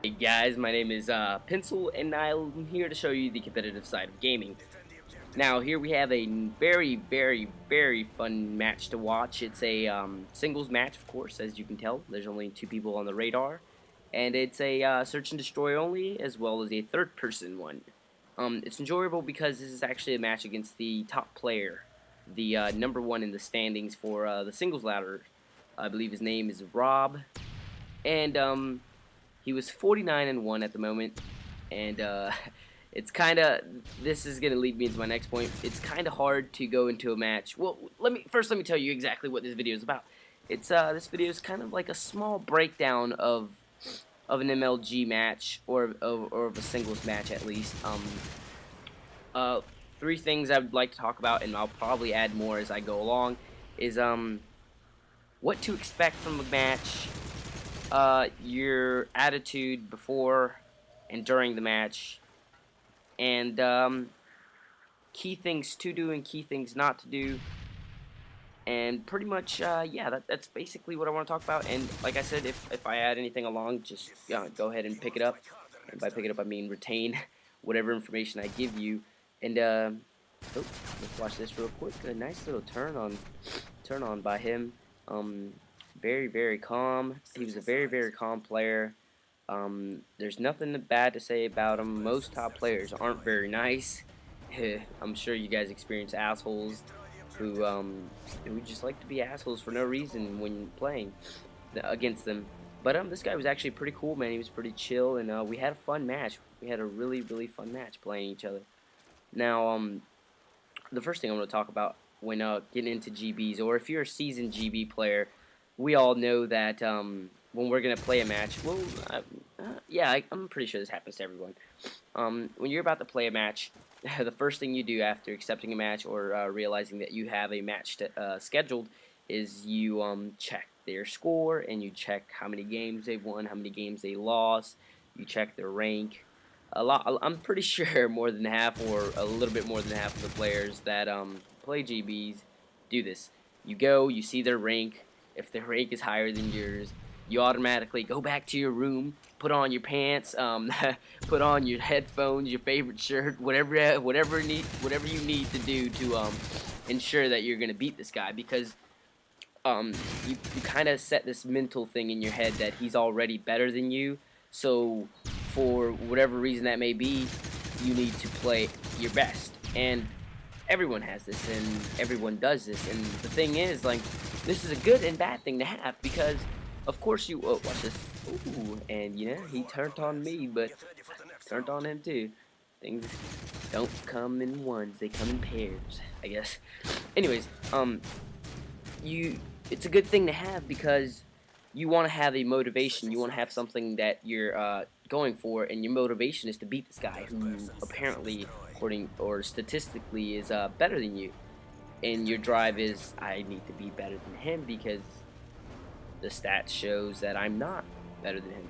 Hey guys, my name is Pencil, and I'm here to show you the competitive side of gaming. Now, here we have a very fun match to watch. It's a singles match, of course, as you can tell. There's only two people on the radar, and it's a search and destroy only, as well as a third-person one. It's enjoyable because this is actually a match against the top player, the #1 in the standings for the singles ladder. I believe his name is Rob, and he was 49-1 at the moment, and it's kind of, this is gonna lead me into my next point. It's kind of hard to go into a match. Well, let me tell you exactly what this video is about. It's this video is kind of like a small breakdown of an MLG match, or of a singles match at least. Uh, Three things I would like to talk about, and I'll probably add more as I go along, is what to expect from a match, your attitude before and during the match, and key things to do and key things not to do, and pretty much, yeah, that's basically what I want to talk about. And like I said, if I add anything along, just go ahead and pick it up. And by pick it up, I mean retain whatever information I give you. And oh, let's watch this real quick. A nice little turn on by him. Very calm. He was a very calm player. There's nothing bad to say about him. Most top players aren't very nice. I'm sure you guys experience assholes who just like to be assholes for no reason when playing against them. But this guy was actually pretty cool, man. He was pretty chill, and we had a fun match. We had a really fun match playing each other. Now, the first thing I'm going to talk about when getting into GBs, or if you're a seasoned GB player, we all know that when we're going to play a match, well, yeah, I'm pretty sure this happens to everyone. When you're about to play a match, the first thing you do after accepting a match, or realizing that you have a match scheduled, is you check their score, and you check how many games they've won, how many games they lost. You check their rank. I'm pretty sure more than half, or a little bit more than half, of the players that play GBs do this. You go, you see their rank. If their rank is higher than yours, you automatically go back to your room, put on your pants, put on your headphones, your favorite shirt, whatever you need to do to ensure that you're gonna beat this guy, because you kind of set this mental thing in your head that he's already better than you. So for whatever reason that may be, you need to play your best. And everyone has this, and everyone does this. And the thing is, like, this is a good and bad thing to have, because of course you, oh, watch this. Ooh, and you know, he turned on me, but turned on him too. Things don't come in ones, they come in pairs, I guess. Anyways, it's a good thing to have, because you want to have a motivation. You want to have something that you're going for, and your motivation is to beat this guy who apparently, according or statistically, is better than you. And your drive is, I need to be better than him, because the stats shows that I'm not better than him.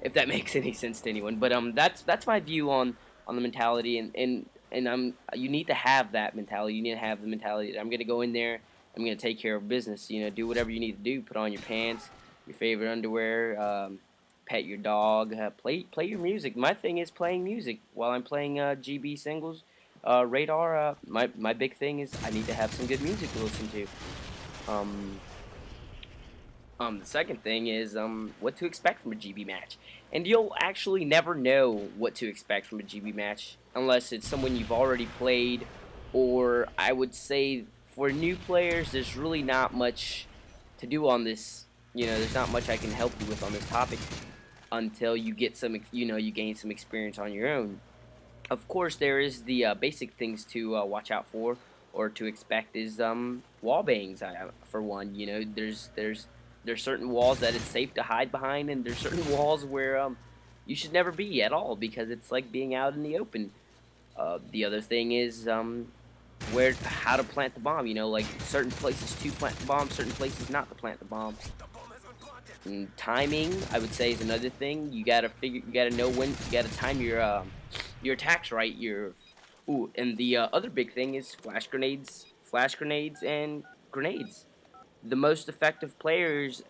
If that makes any sense to anyone. But that's my view on the mentality, and you need to have that mentality. You need to have the mentality that I'm gonna go in there, I'm gonna take care of business. You know, do whatever you need to do. Put on your pants, your favorite underwear, pet your dog, play your music. My thing is playing music while I'm playing GB singles. Radar. My big thing is I need to have some good music to listen to. The second thing is what to expect from a GB match. And you'll actually never know what to expect from a GB match unless it's someone you've already played, or I would say for new players, there's really not much to do on this. You know, there's not much I can help you with on this topic until you get some, you gain some experience on your own. Of course, there is the basic things to watch out for, or to expect, is wall bangs. For one, you know, there's certain walls that it's safe to hide behind, and there's certain walls where you should never be at all, because it's like being out in the open. The other thing is how to plant the bomb. You know, like certain places to plant the bomb, certain places not to plant the bomb. And timing, I would say, is another thing. You gotta know when. You gotta time your attacks right. And the other big thing is flash grenades, and grenades. The most effective players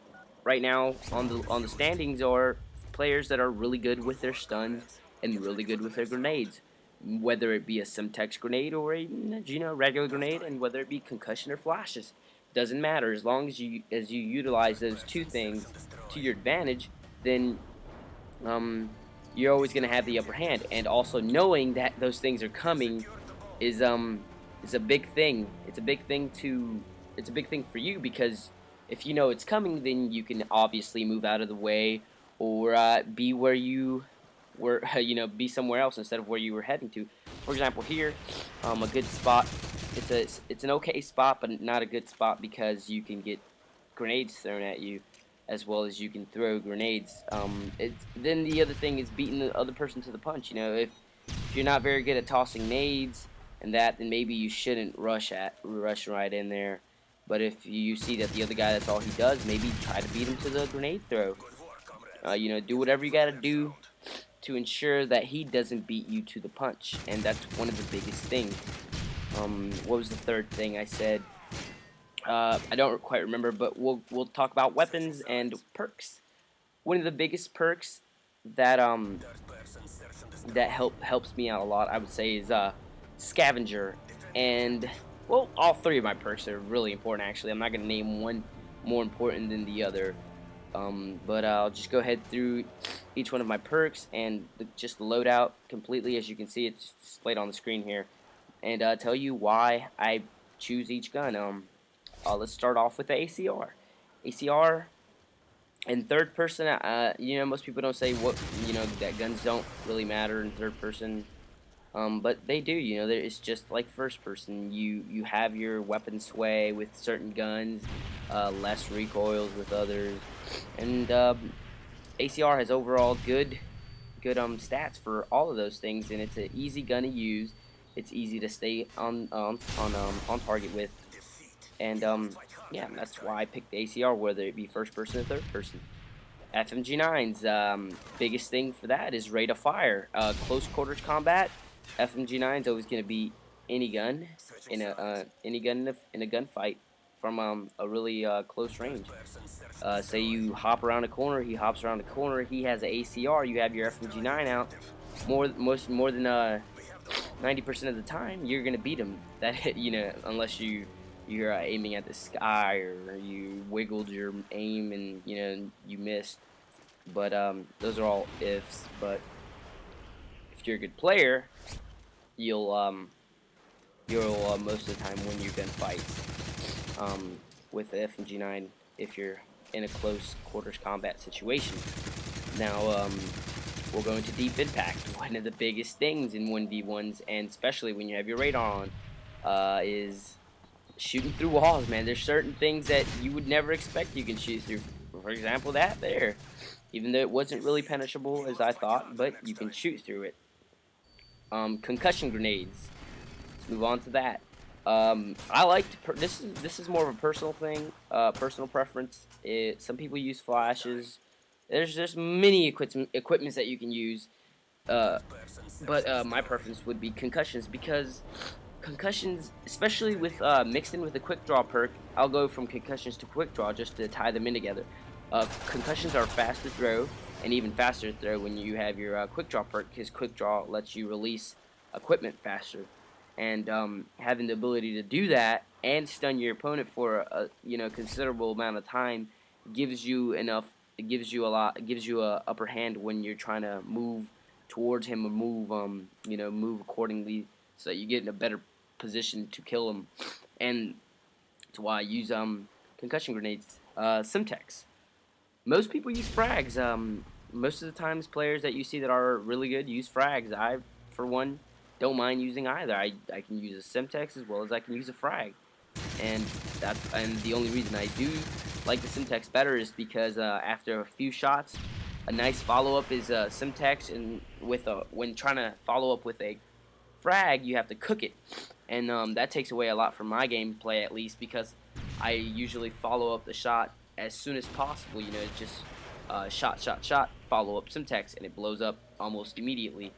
right now on the standings are players that are really good with their stuns and really good with their grenades, whether it be a Semtex grenade or a regular grenade, and whether it be concussion or flashes. Doesn't matter, as long as you utilize those two things to your advantage, then you're always going to have the upper hand. And also knowing that those things are coming is a big thing. It's a big thing for you, because if you know it's coming, then you can obviously move out of the way, or be where you were, be somewhere else instead of where you were heading to. For example, here, a good spot. It's an okay spot, but not a good spot, because you can get grenades thrown at you, as well as you can throw grenades. Then the other thing is beating the other person to the punch. If you're not very good at tossing nades and that, then maybe you shouldn't rush right in there. But if you see that the other guy, that's all he does, maybe try to beat him to the grenade throw. Do whatever you gotta do to ensure that he doesn't beat you to the punch, and that's one of the biggest things. What was the third thing I said? I don't quite remember, but we'll talk about weapons and perks. One of the biggest perks that helps me out a lot, I would say, is Scavenger. And well, all three of my perks are really important, actually. I'm not gonna name one more important than the other. But I'll just go ahead through each one of my perks and just load out completely. As you can see, it's displayed on the screen here, and tell you why I choose each gun. Let's start off with the ACR. ACR in third person. Most people don't say that guns don't really matter in third person, but they do. It's just like first person. You have your weapon sway with certain guns, less recoils with others, and ACR has overall good stats for all of those things, and it's an easy gun to use. It's easy to stay on target with, and yeah, that's why I picked the ACR, whether it be first person or third person. FMG9's biggest thing for that is rate of fire. Close quarters combat, FMG9 is always going to be any gun in a gunfight from a really close range. Say you hop around a corner, he hops around the corner, he has an ACR, you have your FMG9 out. More than 90% of the time, you're gonna beat him. Unless you're aiming at the sky, or you wiggled your aim and you missed. But those are all ifs. But if you're a good player, you'll most of the time win your gunfights with the FMG9 if you're in a close quarters combat situation. Now we'll go into deep impact. One of the biggest things in 1v1s, and especially when you have your radar on, is shooting through walls, man. There's certain things that you would never expect you can shoot through. For example, that there. Even though it wasn't really penetrable as I thought, but you can shoot through it. Concussion grenades. Let's move on to that. I like to this is more of a personal thing, personal preference. Some people use flashes. There's many equipments that you can use, but my preference would be concussions, because concussions, especially with mixed in with the quick draw perk, I'll go from concussions to quick draw just to tie them in together. Concussions are fast to throw, and even faster to throw when you have your quick draw perk, because quick draw lets you release equipment faster. And having the ability to do that and stun your opponent for a considerable amount of time gives you enough. It gives you a upper hand when you're trying to move towards him, or move accordingly, so that you get in a better position to kill him. And that's why I use concussion grenades. Semtex. Most people use frags. Most of the times, players that you see that are really good use frags. I, for one, don't mind using either. I can use a Semtex as well as I can use a frag, and the only reason I do like the Semtex better is because after a few shots, a nice follow-up is a Semtex, and when trying to follow up with a frag, you have to cook it, and that takes away a lot from my gameplay, at least, because I usually follow up the shot as soon as possible. It's just shot, follow up Semtex, and it blows up almost immediately.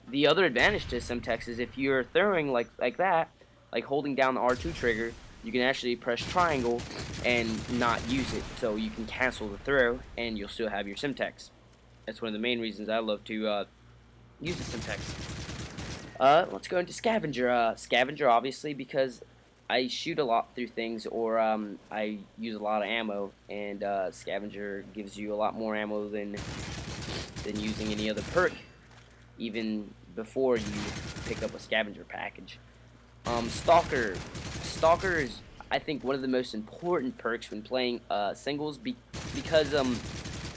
The other advantage to Semtex is if you're throwing like that, like holding down the R2 trigger, you can actually press triangle and not use it, so you can cancel the throw and you'll still have your Semtex. That's one of the main reasons I love to use the Simpex. Let's go into Scavenger. Scavenger, obviously, because I shoot a lot through things, or I use a lot of ammo, and Scavenger gives you a lot more ammo than using any other perk, even before you pick up a Scavenger package. Stalker. Stalker is, I think, one of the most important perks when playing singles because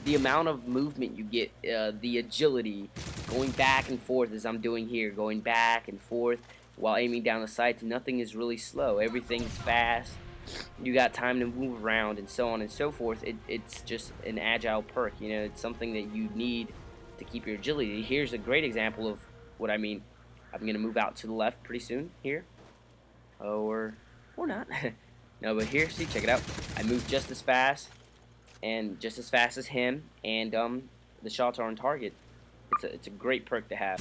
the amount of movement you get, the agility, going back and forth as I'm doing here, going back and forth while aiming down the sights. Nothing is really slow. Everything's fast. You got time to move around and so on and so forth. It's just an agile perk. You know, it's something that you need to keep your agility. Here's a great example of what I mean. I'm gonna move out to the left pretty soon here, or not. No, but here, see, check it out. I move just as fast and just as fast as him, and the shots are on target. It's a great perk to have.